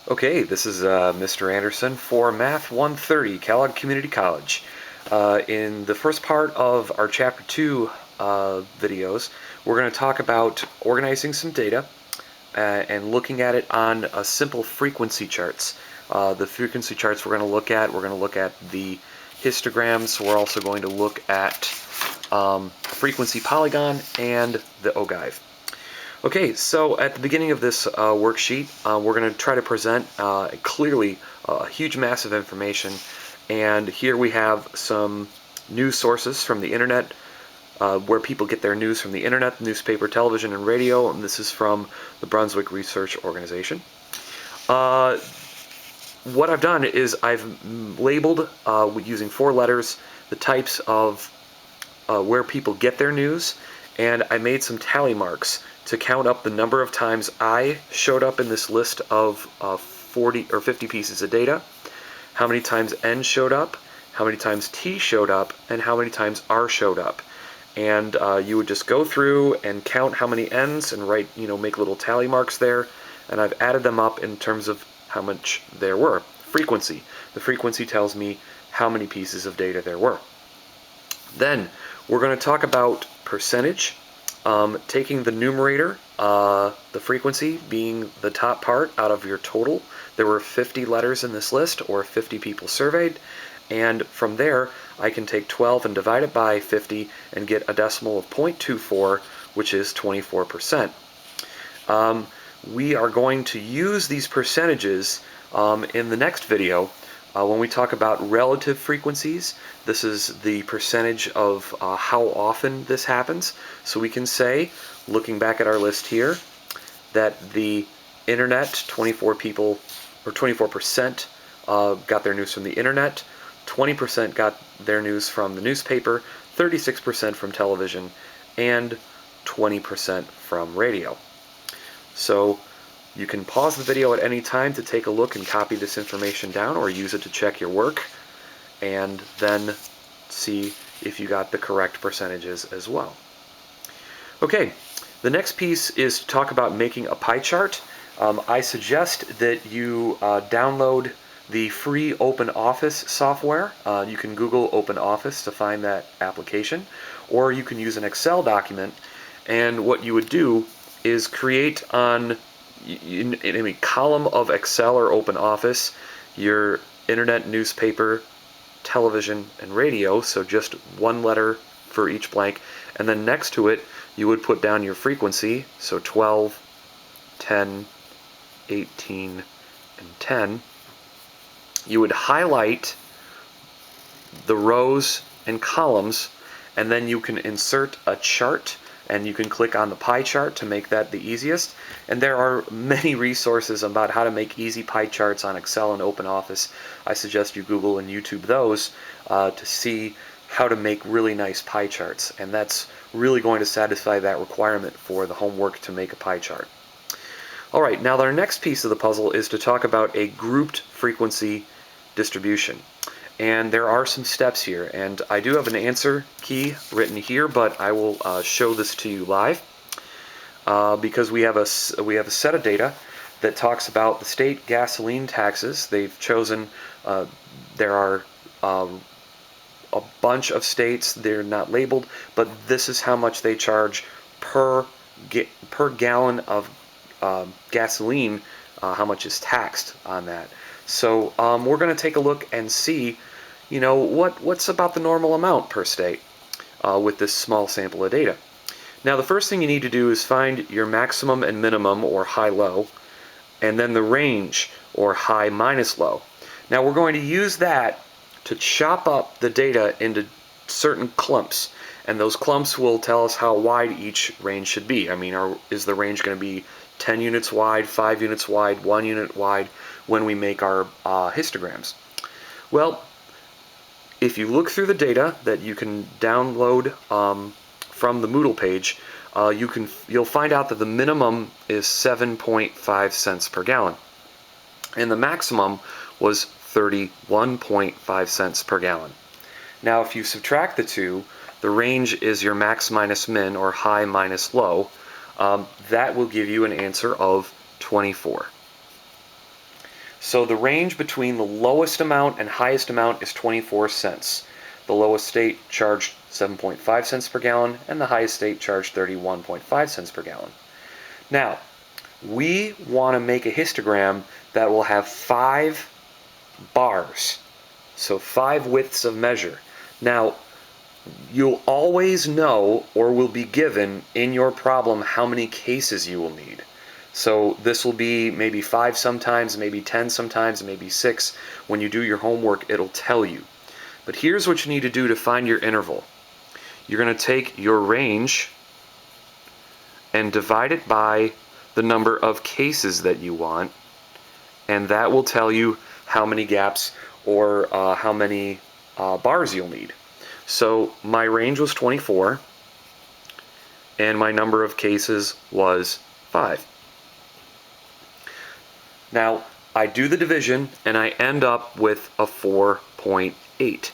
Okay, this is Mr. Anderson for Math 130, Kellogg Community College. In the first part of our Chapter 2 videos, we're going to talk about organizing some data and looking at it on simple frequency charts. The frequency charts we're going to look at the histograms. We're also going to look at frequency polygon and the ogive. Okay, so at the beginning of this worksheet, we're going to try to present clearly a huge mass of information, and here we have some news sources from the internet, where people get their news from the internet, newspaper, television, and radio, and this is from the Brunswick Research Organization. What I've done is I've labeled, using 4 letters, the types of where people get their news, and I made some tally marks to count up the number of times I showed up in this list of 40 or 50 pieces of data, how many times N showed up, how many times T showed up, and how many times R showed up. And you would just go through and count how many N's and write, make little tally marks there, and I've added them up in terms of how much there were. Frequency. The frequency tells me how many pieces of data there were. Then we're going to talk about percentage, taking the numerator, the frequency being the top part out of your total. There were 50 letters in this list, or 50 people surveyed, and from there I can take 12 and divide it by 50 and get a decimal of 0.24, which is 24%. We are going to use these percentages in the next video. When we talk about relative frequencies, this is the percentage of how often this happens. So we can say, looking back at our list here, that the internet, 24 people, or 24% got their news from the internet, 20% got their news from the newspaper, 36% from television, and 20% from radio. So you can pause the video at any time to take a look and copy this information down, or use it to check your work, and then see if you got the correct percentages as well. Okay, the next piece is to talk about making a pie chart. I suggest that you download the free OpenOffice software. You can Google OpenOffice to find that application, or you can use an Excel document, and what you would do is create on in a column of Excel or OpenOffice your internet, newspaper, television, and radio, so just one letter for each blank, and then next to it you would put down your frequency, so 12, 10, 18, and 10. You would highlight the rows and columns, and then you can insert a chart, and you can click on the pie chart to make that the easiest. And there are many resources about how to make easy pie charts on Excel and OpenOffice. I suggest you Google and YouTube those to see how to make really nice pie charts, and that's really going to satisfy that requirement for the homework to make a pie chart. Alright, now our next piece of the puzzle is to talk about a grouped frequency distribution. And there are some steps here, and I do have an answer key written here, but I will show this to you live because we have a set of data that talks about the state gasoline taxes. They've chosen, there are a bunch of states, they're not labeled, but this is how much they charge per gallon of gasoline, how much is taxed on that. So we're going to take a look and see, what's about the normal amount per state with this small sample of data. Now the first thing you need to do is find your maximum and minimum, or high-low, and then the range, or high minus low. Now we're going to use that to chop up the data into certain clumps, and those clumps will tell us how wide each range should be. I mean, is the range going to be 10 units wide, 5 units wide, 1 unit wide when we make our histograms? Well, if you look through the data that you can download from the Moodle page, you'll find out that the minimum is 7.5 cents per gallon, and the maximum was 31.5 cents per gallon. Now, if you subtract the two, the range is your max minus min, or high minus low. That will give you an answer of 24. So the range between the lowest amount and highest amount is 24 cents. The lowest state charged 7.5 cents per gallon, and the highest state charged 31.5 cents per gallon. Now, we want to make a histogram that will have 5 bars, so 5 widths of measure. Now, you'll always know, or will be given in your problem, how many cases you will need. So this will be maybe 5 sometimes, maybe 10 sometimes, maybe 6. When you do your homework, it'll tell you. But here's what you need to do to find your interval. You're going to take your range and divide it by the number of cases that you want, and that will tell you how many gaps or how many bars you'll need. So my range was 24, and my number of cases was 5. Now, I do the division, and I end up with a 4.8.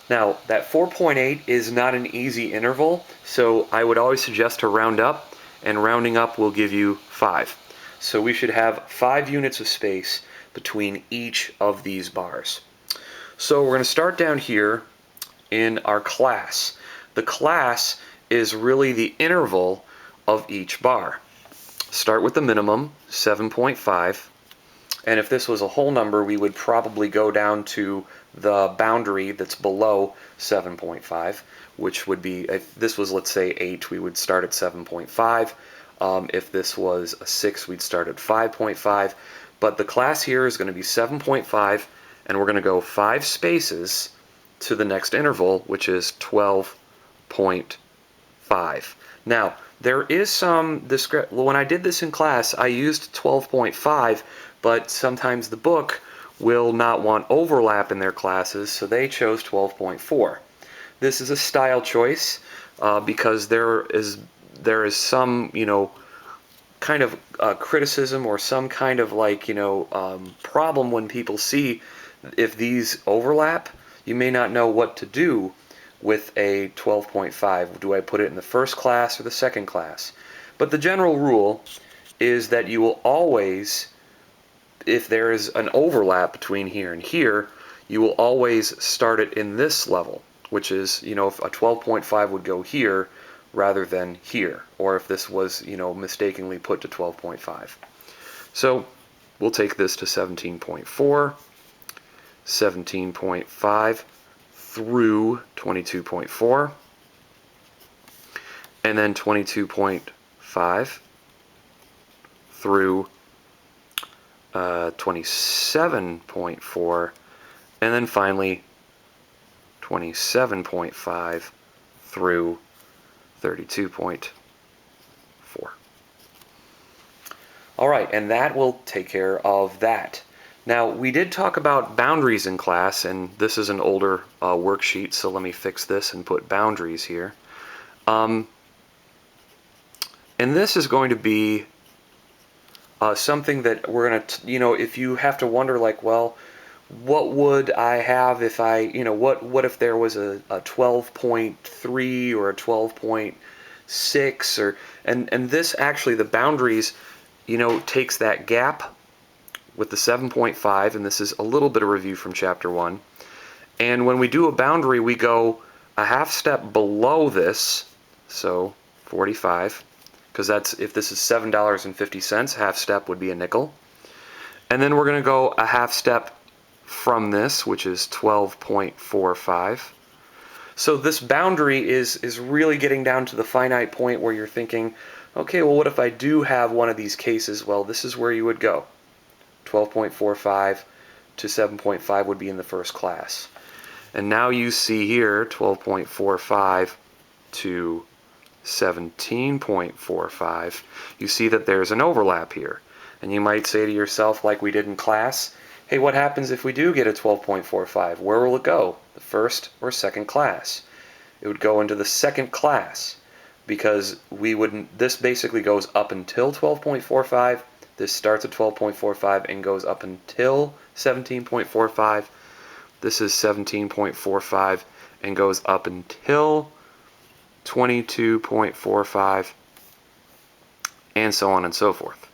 Now, that 4.8 is not an easy interval, so I would always suggest to round up, and rounding up will give you 5. So we should have 5 units of space between each of these bars. So we're going to start down here in our class. The class is really the interval of each bar. Start with the minimum, 7.5. And if this was a whole number, we would probably go down to the boundary that's below 7.5, which would be, if this was, let's say, 8, we would start at 7.5. If this was a 6, we'd start at 5.5. But the class here is going to be 7.5, and we're going to go 5 spaces to the next interval, which is 12.5. Now, there is some when I did this in class, I used 12.5, but sometimes the book will not want overlap in their classes, so they chose 12.4. This is a style choice because there is some, kind of criticism or some kind of problem when people see if these overlap. You may not know what to do with a 12.5. Do I put it in the first class or the second class? But the general rule is that you will always, if there is an overlap between here and here, you will always start it in this level, which is, if a 12.5 would go here rather than here, or if this was, mistakenly put to 12.5. So we'll take this to 17.4, 17.5 through 22.4, and then 22.5 through 27.4, and then finally 27.5 through 32.4. All right, and that will take care of that. Now, we did talk about boundaries in class, and this is an older worksheet, so let me fix this and put boundaries here. And this is going to be something that we're going to, if you have to wonder, well, what would I have if I, what if there was a 12.3 or a 12.6 and this actually, the boundaries, takes that gap with the 7.5, and this is a little bit of review from chapter 1. And when we do a boundary, we go a half step below this, so 45, because that's, if this is $7.50, half step would be a nickel. And then we're going to go a half step from this, which is 12.45. So this boundary is really getting down to the finite point where you're thinking, okay, well, what if I do have one of these cases? Well, this is where you would go. 12.45 to 7.5 would be in the first class. And now you see here 12.45 to 17.45. You see that there's an overlap here. And you might say to yourself, like we did in class, hey, what happens if we do get a 12.45? Where will it go? The first or second class? It would go into the second class because this basically goes up until 12.45. This starts at 12.45 and goes up until 17.45. This is 17.45 and goes up until 22.45, and so on and so forth.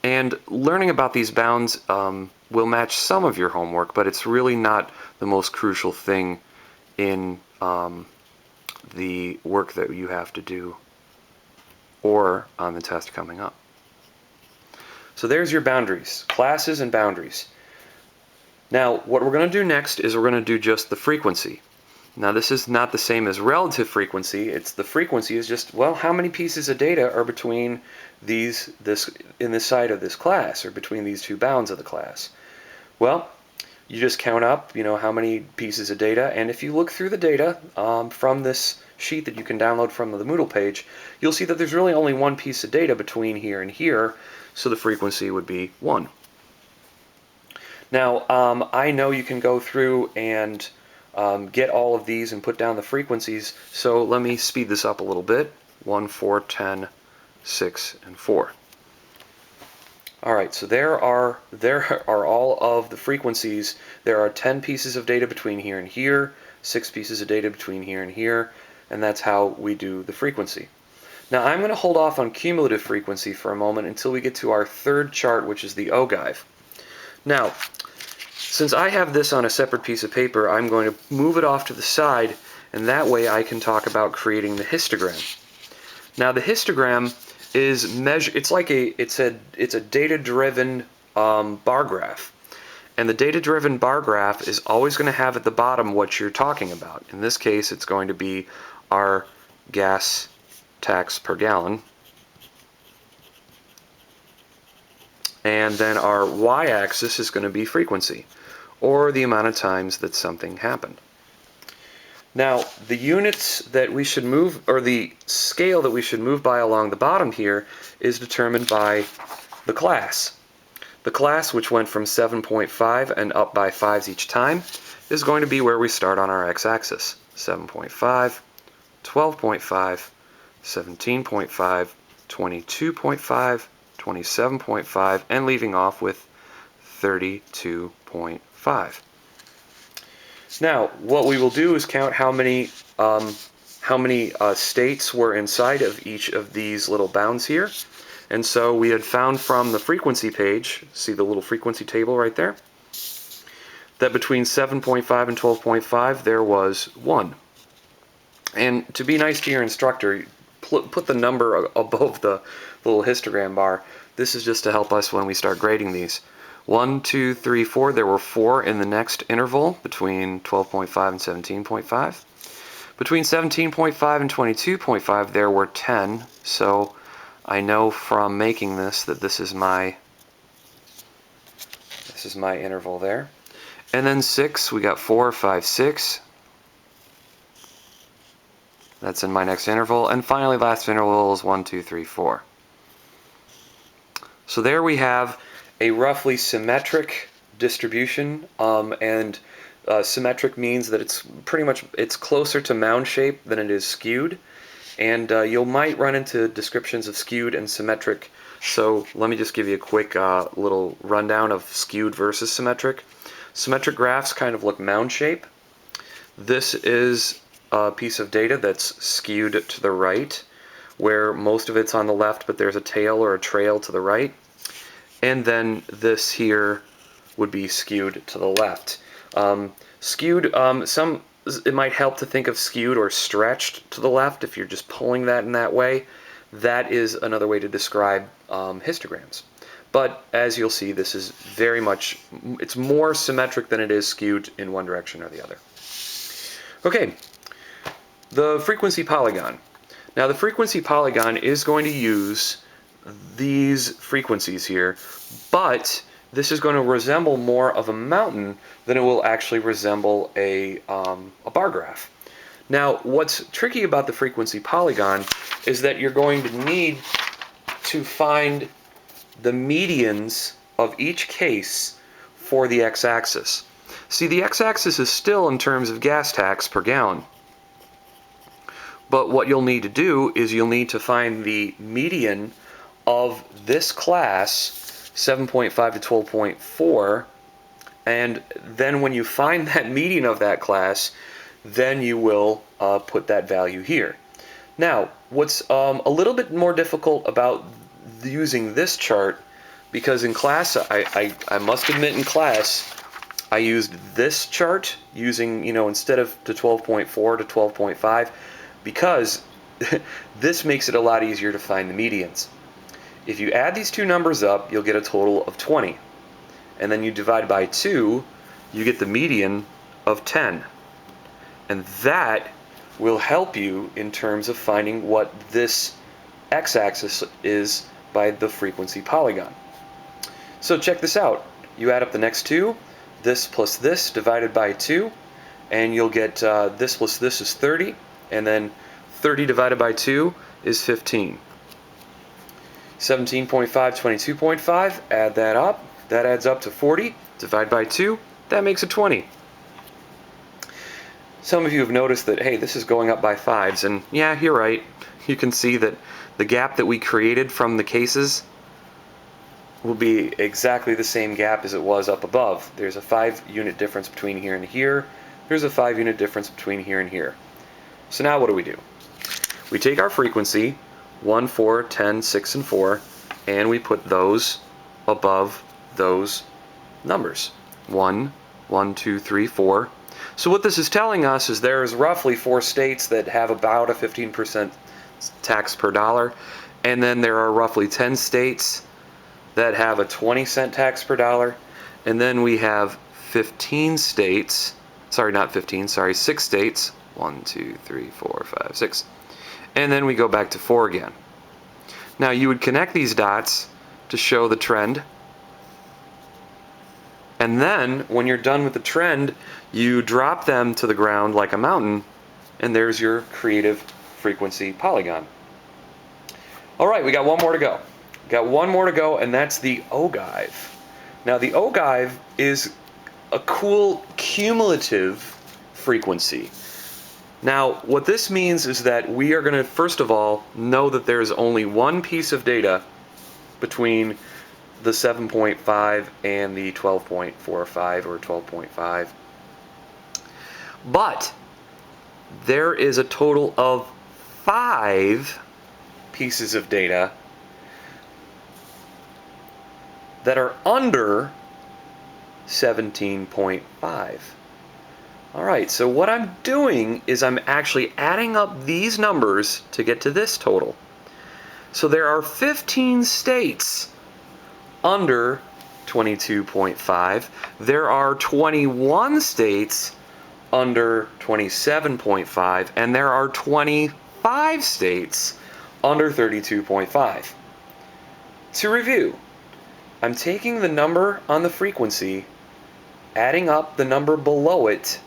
And learning about these bounds will match some of your homework, but it's really not the most crucial thing in the work that you have to do or on the test coming up. So there's your boundaries, classes and boundaries. Now, what we're going to do next is we're going to do just the frequency. Now, this is not the same as relative frequency. It's the frequency is just, well, how many pieces of data are between in this side of this class, or between these two bounds of the class? Well, you just count up, how many pieces of data, and if you look through the data from this sheet that you can download from the Moodle page, you'll see that there's really only one piece of data between here and here, so the frequency would be 1. Now, I know you can go through and get all of these and put down the frequencies, so let me speed this up a little bit. 1, 4, 10, 6, and 4. Alright, so there are all of the frequencies. There are 10 pieces of data between here and here, 6 pieces of data between here and here, and that's how we do the frequency. Now I'm going to hold off on cumulative frequency for a moment until we get to our third chart, which is the ogive. Now, since I have this on a separate piece of paper, I'm going to move it off to the side, and that way I can talk about creating the histogram. Now the histogram is it's a data-driven bar graph, and the data-driven bar graph is always going to have at the bottom what you're talking about. In this case, it's going to be our gas tax per gallon, and then our y-axis is going to be frequency, or the amount of times that something happened. Now, the units that we should move, or the scale that we should move by along the bottom here, is determined by the class. The class, which went from 7.5 and up by 5s each time, is going to be where we start on our x-axis. 7.5, 12.5, 17.5, 22.5, 27.5, and leaving off with 32.5. Now, what we will do is count how many states were inside of each of these little bounds here. And so we had found from the frequency page, see the little frequency table right there, that between 7.5 and 12.5 there was 1. And to be nice to your instructor, put the number above the little histogram bar. This is just to help us when we start grading these. 1, 2, 3, 4. There were 4 in the next interval between 12.5 and 17.5. Between 17.5 and 22.5 there were 10. So I know from making this that this is my interval there. And then 6, we got 4, 5, 6. That's in my next interval. And finally, last interval is 1, 2, 3, 4. So there we have a roughly symmetric distribution, and symmetric means that it's closer to mound shape than it is skewed, and you might run into descriptions of skewed and symmetric. So let me just give you a quick little rundown of skewed versus symmetric. Symmetric graphs kind of look mound shape. This is a piece of data that's skewed to the right, where most of it's on the left, but there's a tail or a trail to the right. And then this here would be skewed to the left. Skewed, it might help to think of skewed or stretched to the left if you're just pulling that in that way. That is another way to describe histograms. But as you'll see, this is very much, it's more symmetric than it is skewed in one direction or the other. Okay, the frequency polygon. Now the frequency polygon is going to use these frequencies here, but this is going to resemble more of a mountain than it will actually resemble a bar graph. Now, what's tricky about the frequency polygon is that you're going to need to find the medians of each case for the x-axis. See, the x-axis is still in terms of gas tax per gallon. But what you'll need to do is you'll need to find the median of this class, 7.5 to 12.4, and then when you find that median of that class, then you will put that value here. Now, what's a little bit more difficult about using this chart because in class, I must admit in class, I used this chart using, instead of to 12.4 to 12.5, because this makes it a lot easier to find the medians. If you add these two numbers up, you'll get a total of 20. And then you divide by 2, you get the median of 10. And that will help you in terms of finding what this x-axis is by the frequency polygon. So check this out. You add up the next two, this plus this divided by 2, and you'll get this plus this is 30, and then 30 divided by 2 is 15. 17.5, 22.5, add that up. That adds up to 40. Divide by 2, that makes it 20. Some of you have noticed that, hey, this is going up by 5s, and yeah, you're right. You can see that the gap that we created from the cases will be exactly the same gap as it was up above. There's a 5-unit difference between here and here. There's a 5-unit difference between here and here. So now what do? We take our frequency, 1, 4, 10, 6, and 4, and we put those above those numbers. 1, 1, 2, 3, 4. So what this is telling us is there's roughly 4 states that have about a 15% tax per dollar, and then there are roughly 10 states that have a 20-cent tax per dollar, and then we have 15 states, sorry, not 15, sorry, 6 states, 1, 2, 3, 4, 5, 6, and then we go back to 4 again. Now you would connect these dots to show the trend, and then when you're done with the trend, you drop them to the ground like a mountain, and there's your creative frequency polygon. All right, we got one more to go. Got one more to go, and that's the ogive. Now the ogive is a cool cumulative frequency. Now what this means is that we are going to first of all know that there is only one piece of data between the 7.5 and the 12.45 or 12.5. But there is a total of 5 pieces of data that are under 17.5. Alright, so what I'm doing is I'm actually adding up these numbers to get to this total. So there are 15 states under 22.5. There are 21 states under 27.5, and there are 25 states under 32.5. To review, I'm taking the number on the frequency, adding up the number below it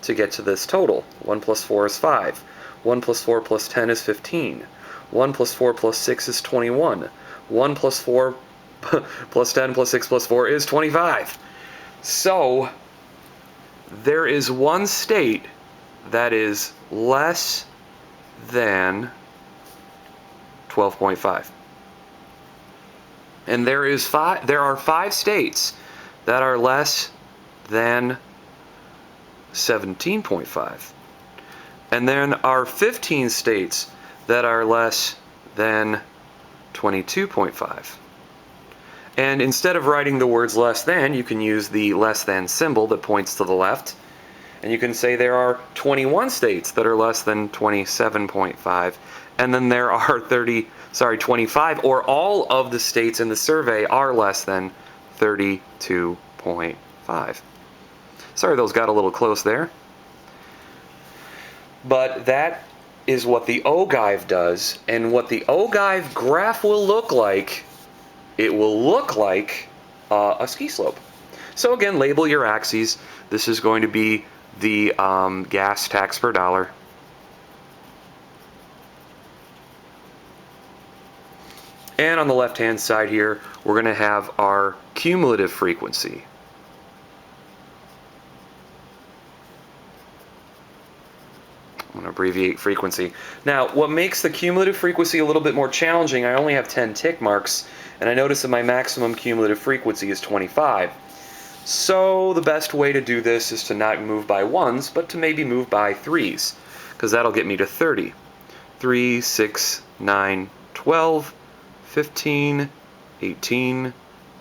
to get to this total. 1 plus 4 is 5. 1 plus 4 plus 10 is 15. 1 plus 4 plus 6 is 21. 1 plus 4 plus 10 plus 6 plus 4 is 25. So there is one state that is less than 12.5. And there are 5 states that are less than 17.5. And then are 15 states that are less than 22.5. And instead of writing the words less than, you can use the less than symbol that points to the left. And you can say there are 21 states that are less than 27.5. And then there are 25, or all of the states in the survey are less than 32.5. Sorry, those got a little close there. But that is what the ogive does, and what the ogive graph will look like, it will look like a ski slope. So again, label your axes. This is going to be the gas tax per dollar. And on the left-hand side here, we're going to have our cumulative frequency. I'm going to abbreviate frequency. Now, what makes the cumulative frequency a little bit more challenging, I only have 10 tick marks, and I notice that my maximum cumulative frequency is 25. So the best way to do this is to not move by 1s, but to maybe move by 3s, because that'll get me to 30. 3, 6, 9, 12, 15, 18,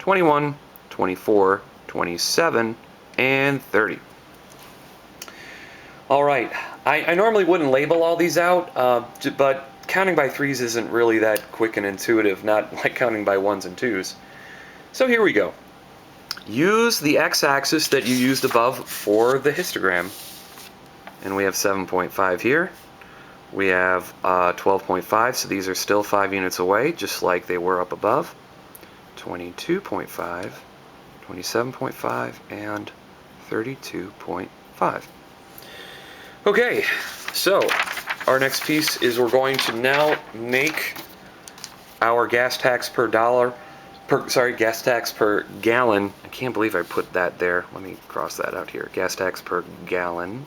21, 24, 27, and 30. All right, I normally wouldn't label all these out, but counting by threes isn't really that quick and intuitive, not like counting by ones and twos. So here we go. Use the x-axis that you used above for the histogram. And we have 7.5 here. We have 12.5, so these are still 5 units away, just like they were up above. 22.5, 27.5, and 32.5. Okay, so our next piece is we're going to now make our gas tax per gas tax per gallon. I can't believe I put that there. Let me cross that out here. Gas tax per gallon.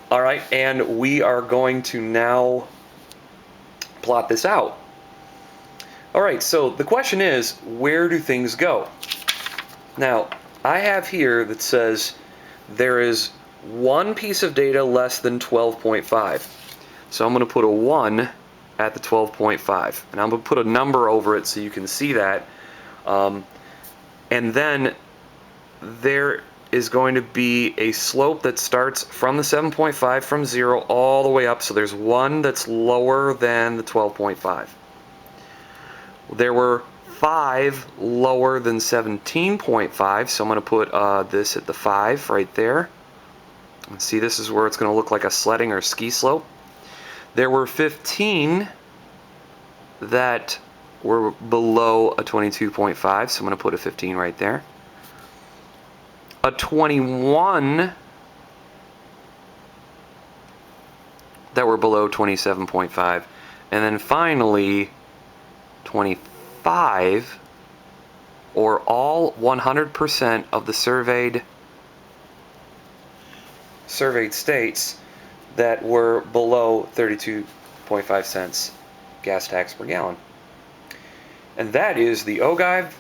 All right, and we are going to now plot this out. All right, so the question is, where do things go? Now, I have here that says there is one piece of data less than 12.5. So I'm going to put a 1 at the 12.5. And I'm going to put a number over it so you can see that. And then there is going to be a slope that starts from the 7.5 from 0 all the way up. So there's one that's lower than the 12.5. There were 5 lower than 17.5, so I'm going to put this at the 5 right there. And see, this is where it's going to look like a sledding or ski slope. There were 15 that were below a 22.5, so I'm going to put a 15 right there. A 21 that were below 27.5, and then finally 25, or all 100% of the surveyed states that were below 32.5 cents gas tax per gallon. And that is the ogive,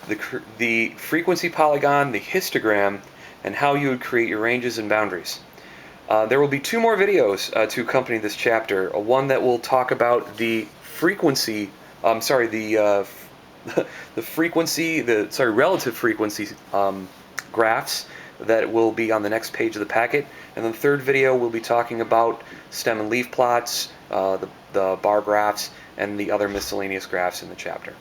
the frequency polygon, the histogram, and how you would create your ranges and boundaries. There will be 2 more videos to accompany this chapter. One that will talk about the frequency, the relative frequency graphs that will be on the next page of the packet. And then the third video will be talking about stem and leaf plots, the bar graphs, and the other miscellaneous graphs in the chapter.